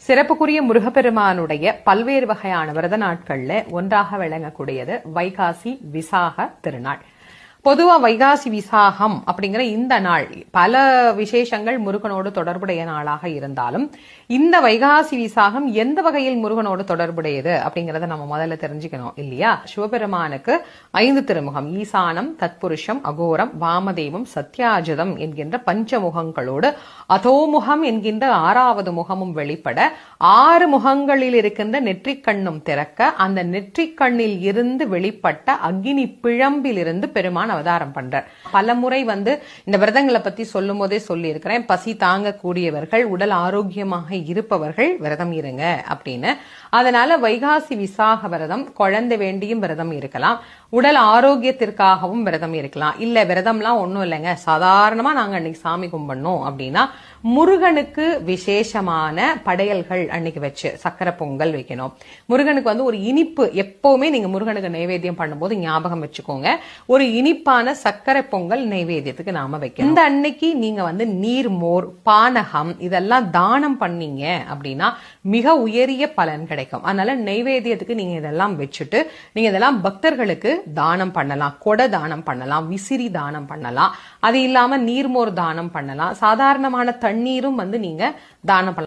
சிறப்புக்குரிய முருகப்பெருமானுடைய பல்வேறு வகையான விரத நாட்கள்ல ஒன்றாக விளங்கக்கூடியது வைகாசி விசாக திருநாள். பொதுவா வைகாசி விசாகம் அப்படிங்கிற இந்த நாள் பல விசேஷங்கள் முருகனோடு தொடர்புடைய நாளாக இருந்தாலும் இந்த வைகாசி விசாகம் எந்த வகையில் முருகனோடு தொடர்புடையது அப்படிங்கறத நம்ம முதல்ல தெரிஞ்சுக்கணும் இல்லையா? சிவபெருமானுக்கு 5 திருமுகம், ஈசானம், தத்புருஷம், அகோரம், வாமதேவம், சத்யாஜதம் என்கின்ற பஞ்சமுகங்களோடு அதோமுகம் என்கின்ற 6வது முகமும் வெளிப்பட 6 முகங்களில் இருக்கின்ற நெற்றிக்கண்ணும் திறக்க அந்த நெற்றிக்கண்ணில் இருந்து வெளிப்பட்ட அக்னி பிழம்பில் இருந்து பெருமான் அவதாரம் பண்றார். பலமுறை இந்த விரதங்களை பத்தி சொல்லும் போதே சொல்லி இருக்கிறேன். பசி தாங்கக்கூடியவர்கள், உடல் ஆரோக்கியமாக இருப்பவர்கள் விரதம் இருங்க அப்படின்னு. அதனால வைகாசி விசாக விரதம் குழந்தை வேண்டியும் விரதம் இருக்கலாம், உடல் ஆரோக்கியத்திற்காகவும் விரதம் இருக்கலாம். இல்ல விரதம்லாம் ஒண்ணும் இல்லைங்க, சாதாரணமா நாங்க அன்னைக்கு சாமி கும்பிடணும் அப்படின்னா முருகனுக்கு விசேஷமான படையல்கள் அன்னைக்கு வச்சு சக்கரை பொங்கல் வைக்கணும். முருகனுக்கு ஒரு இனிப்பு எப்பவுமே நீங்க முருகனுக்கு நைவேத்தியம் பண்ணும்போது ஞாபகம் வச்சுக்கோங்க, ஒரு இனிப்பான சக்கரை பொங்கல் நைவேத்தியத்துக்கு நாம வைக்கணும். இந்த அன்னைக்கு நீங்க நீர், மோர், பானகம் இதெல்லாம் தானம் பண்ணீங்க அப்படின்னா மிக உயரிய பலன் கிடைக்கும். அதனால நைவேத்தியத்துக்கு நீங்க இதெல்லாம் வச்சுட்டு நீங்க இதெல்லாம் பக்தர்களுக்கு தானம் பண்ணலாம். கொடை தானம் பண்ணலாம், விசிறி தானம் பண்ணலாம், அது இல்லாம நீர்மோர் தானம் பண்ணலாம், சாதாரணமான தண்ணீரும் நீங்க தானம் பண்ணலாம்.